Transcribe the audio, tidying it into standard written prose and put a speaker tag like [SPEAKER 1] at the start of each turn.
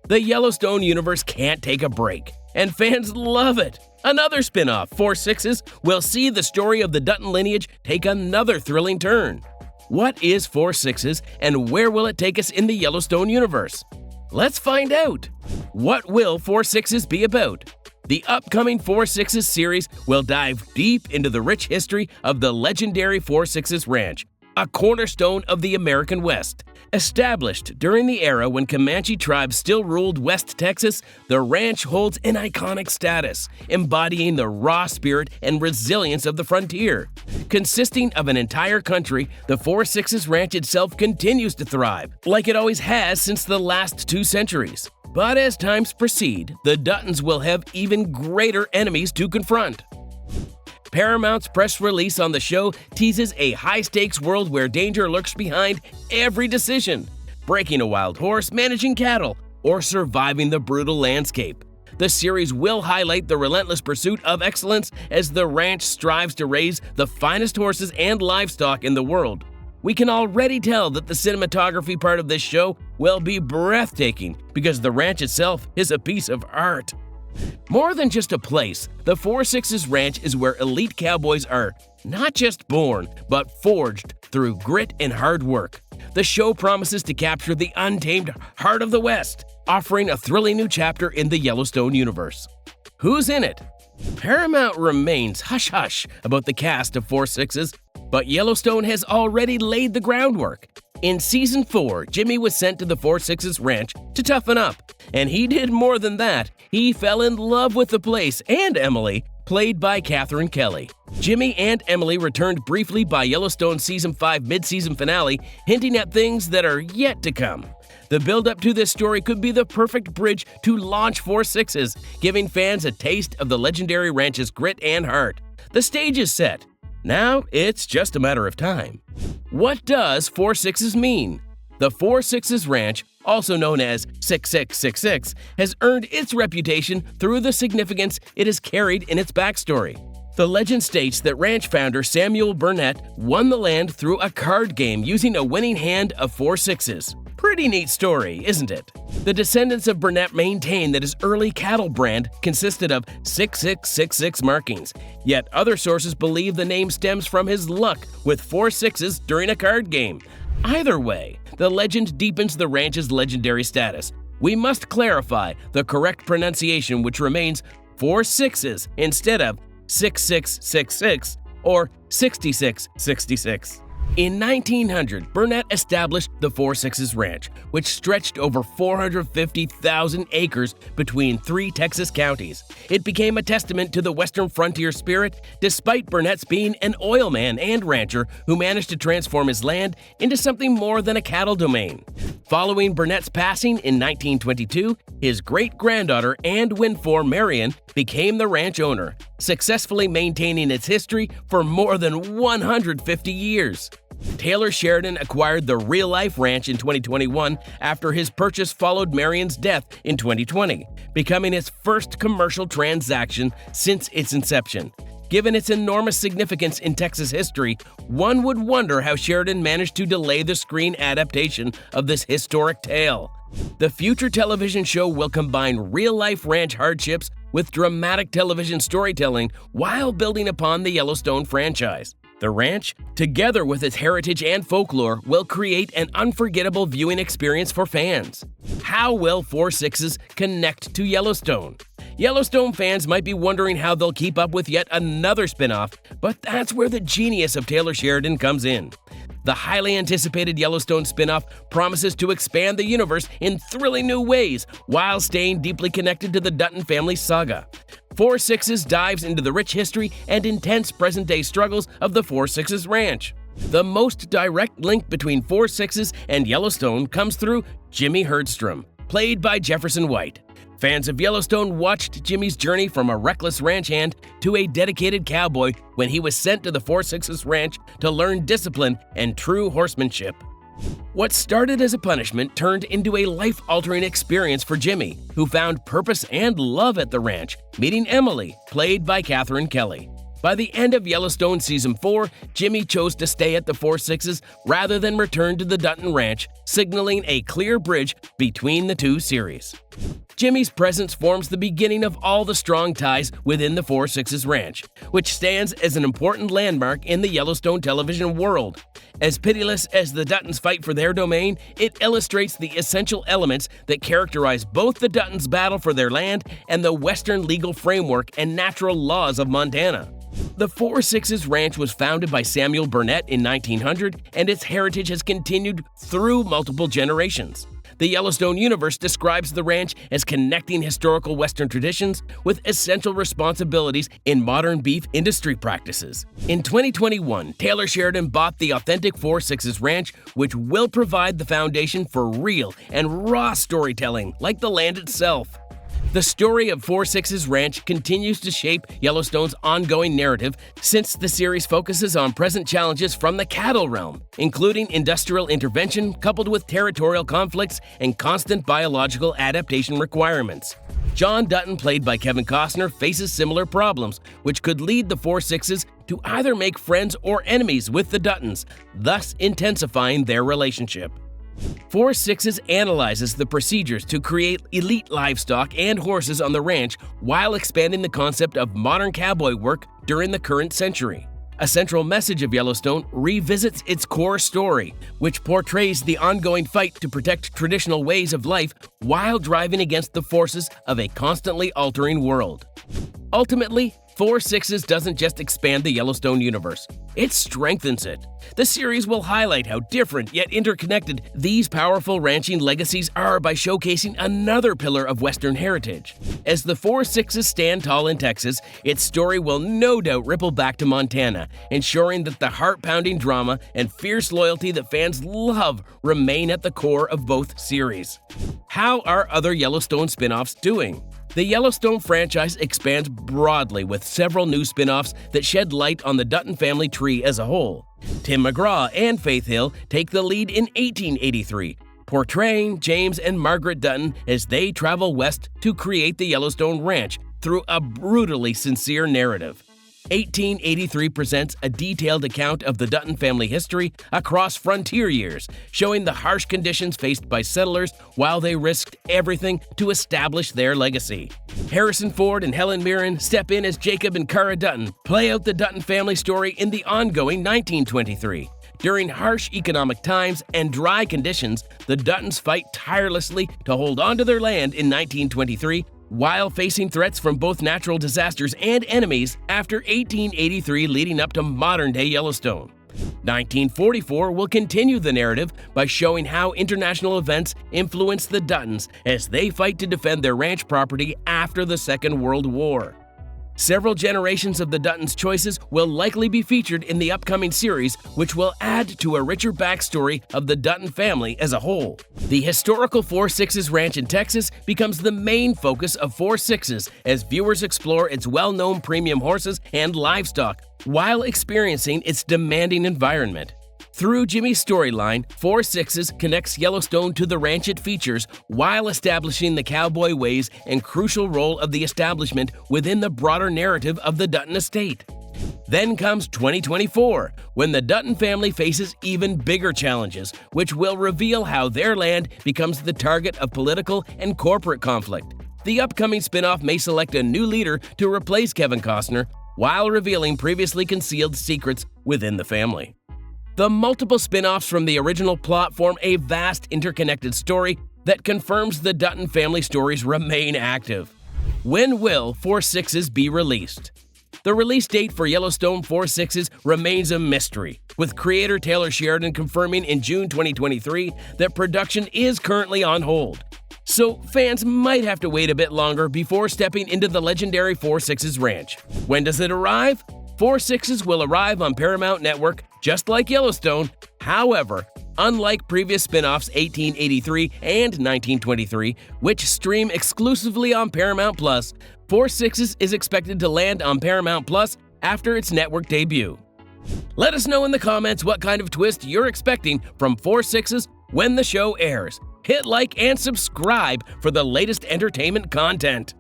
[SPEAKER 1] The Yellowstone universe can't take a break, and fans love it. Another spin-off, 4 Sixes, will see the story of the Dutton lineage take another thrilling turn. What is 4 Sixes, and where will it take us in the Yellowstone universe? Let's find out! What will 4 Sixes be about? The upcoming 4 Sixes series will dive deep into the rich history of the legendary 4 Sixes Ranch, a cornerstone of the American West. Established during the era when Comanche tribes still ruled West Texas, the ranch holds an iconic status, embodying the raw spirit and resilience of the frontier. Consisting of an entire country, the 4 Sixes Ranch itself continues to thrive, like it always has since the last 2 centuries. But as times proceed, the Duttons will have even greater enemies to confront. Paramount's press release on the show teases a high-stakes world where danger lurks behind every decision. Breaking a wild horse, managing cattle, or surviving the brutal landscape. The series will highlight the relentless pursuit of excellence as the ranch strives to raise the finest horses and livestock in the world. We can already tell that the cinematography part of this show will be breathtaking because the ranch itself is a piece of art. More than just a place, the 4 Sixes Ranch is where elite cowboys are not just born, but forged through grit and hard work. The show promises to capture the untamed heart of the West, offering a thrilling new chapter in the Yellowstone universe. Who's in it? Paramount remains hush-hush about the cast of 4 Sixes, but Yellowstone has already laid the groundwork. In Season 4, Jimmy was sent to the 4 Sixes Ranch to toughen up, and he did more than that. He fell in love with the place and Emily, played by Catherine Kelly. Jimmy and Emily returned briefly by Yellowstone Season 5 mid-season finale, hinting at things that are yet to come. The build-up to this story could be the perfect bridge to launch 4 Sixes, giving fans a taste of the legendary ranch's grit and heart. The stage is set. Now it's just a matter of time. What does 4 Sixes mean? The 4 Sixes Ranch, also known as 6666, has earned its reputation through the significance it has carried in its backstory. The legend states that ranch founder Samuel Burnett won the land through a card game using a winning hand of 4 Sixes. Pretty neat story, isn't it? The descendants of Burnett maintain that his early cattle brand consisted of 6666 markings, yet other sources believe the name stems from his luck with 4 Sixes during a card game. Either way, the legend deepens the ranch's legendary status. We must clarify the correct pronunciation, which remains 4 Sixes instead of 6666 or 6666. In 1900, Burnett established the 4 Sixes Ranch, which stretched over 450,000 acres between 3 Texas counties. It became a testament to the Western frontier spirit, despite Burnett's being an oil man and rancher who managed to transform his land into something more than a cattle domain. Following Burnett's passing in 1922, his great-granddaughter and Winfor Marion became the ranch owner, successfully maintaining its history for more than 150 years. Taylor Sheridan acquired the real-life ranch in 2021 after his purchase followed Marion's death in 2020, becoming its first commercial transaction since its inception. Given its enormous significance in Texas history, one would wonder how Sheridan managed to delay the screen adaptation of this historic tale. The future television show will combine real-life ranch hardships with dramatic television storytelling while building upon the Yellowstone franchise. The ranch, together with its heritage and folklore, will create an unforgettable viewing experience for fans. How will 4 Sixes connect to Yellowstone? Yellowstone fans might be wondering how they'll keep up with yet another spin-off, but that's where the genius of Taylor Sheridan comes in. The highly anticipated Yellowstone spin-off promises to expand the universe in thrilling new ways while staying deeply connected to the Dutton family saga. 4 Sixes dives into the rich history and intense present-day struggles of the 4 Sixes Ranch. The most direct link between 4 Sixes and Yellowstone comes through Jimmy Herdstrom, played by Jefferson White. Fans of Yellowstone watched Jimmy's journey from a reckless ranch hand to a dedicated cowboy when he was sent to the 4 Sixes Ranch to learn discipline and true horsemanship. What started as a punishment turned into a life-altering experience for Jimmy, who found purpose and love at the ranch, meeting Emily, played by Catherine Kelly. By the end of Yellowstone Season 4, Jimmy chose to stay at the Four Sixes rather than return to the Dutton Ranch, signaling a clear bridge between the two series. Jimmy's presence forms the beginning of all the strong ties within the Four Sixes Ranch, which stands as an important landmark in the Yellowstone television world. As pitiless as the Duttons fight for their domain, it illustrates the essential elements that characterize both the Duttons' battle for their land and the Western legal framework and natural laws of Montana. The Four Sixes Ranch was founded by Samuel Burnett in 1900, and its heritage has continued through multiple generations. The Yellowstone universe describes the ranch as connecting historical Western traditions with essential responsibilities in modern beef industry practices. In 2021, Taylor Sheridan bought the authentic Four Sixes Ranch, which will provide the foundation for real and raw storytelling like the land itself. The story of Four Sixes Ranch continues to shape Yellowstone's ongoing narrative since the series focuses on present challenges from the cattle realm, including industrial intervention coupled with territorial conflicts and constant biological adaptation requirements. John Dutton, played by Kevin Costner, faces similar problems, which could lead the Four Sixes to either make friends or enemies with the Duttons, thus intensifying their relationship. Four Sixes analyzes the procedures to create elite livestock and horses on the ranch while expanding the concept of modern cowboy work during the current century. A central message of Yellowstone revisits its core story, which portrays the ongoing fight to protect traditional ways of life while driving against the forces of a constantly altering world. Ultimately, Four Sixes doesn't just expand the Yellowstone universe, it strengthens it. The series will highlight how different yet interconnected these powerful ranching legacies are by showcasing another pillar of Western heritage. As the Four Sixes stand tall in Texas, its story will no doubt ripple back to Montana, ensuring that the heart-pounding drama and fierce loyalty that fans love remain at the core of both series. How are other Yellowstone spin-offs doing? The Yellowstone franchise expands broadly with several new spin-offs that shed light on the Dutton family tree as a whole. Tim McGraw and Faith Hill take the lead in 1883, portraying James and Margaret Dutton as they travel west to create the Yellowstone Ranch through a brutally sincere narrative. 1883 presents a detailed account of the Dutton family history across frontier years, showing the harsh conditions faced by settlers while they risked everything to establish their legacy. Harrison Ford and Helen Mirren step in as Jacob and Cara Dutton, play out the Dutton family story in the ongoing 1923. During harsh economic times and dry conditions, the Duttons fight tirelessly to hold on to their land in 1923, while facing threats from both natural disasters and enemies after 1883 leading up to modern-day Yellowstone. 1944 will continue the narrative by showing how international events influenced the Duttons as they fight to defend their ranch property after the Second World War. Several generations of the Duttons' choices will likely be featured in the upcoming series, which will add to a richer backstory of the Dutton family as a whole. The historical Four Sixes Ranch in Texas becomes the main focus of Four Sixes as viewers explore its well-known premium horses and livestock, while experiencing its demanding environment. Through Jimmy's storyline, Four Sixes connects Yellowstone to the ranch it features while establishing the cowboy ways and crucial role of the establishment within the broader narrative of the Dutton estate. Then comes 2024, when the Dutton family faces even bigger challenges, which will reveal how their land becomes the target of political and corporate conflict. The upcoming spin-off may select a new leader to replace Kevin Costner, while revealing previously concealed secrets within the family. The multiple spin-offs from the original plot form a vast interconnected story that confirms the Dutton family stories remain active. When will Four Sixes be released? The release date for Yellowstone Four Sixes remains a mystery, with creator Taylor Sheridan confirming in June 2023 that production is currently on hold. So fans might have to wait a bit longer before stepping into the legendary Four Sixes Ranch. When does it arrive? Four Sixes will arrive on Paramount Network, just like Yellowstone. However, unlike previous spin-offs 1883 and 1923, which stream exclusively on Paramount Plus, Four Sixes is expected to land on Paramount Plus after its network debut. Let us know in the comments what kind of twist you're expecting from Four Sixes when the show airs. Hit like and subscribe for the latest entertainment content.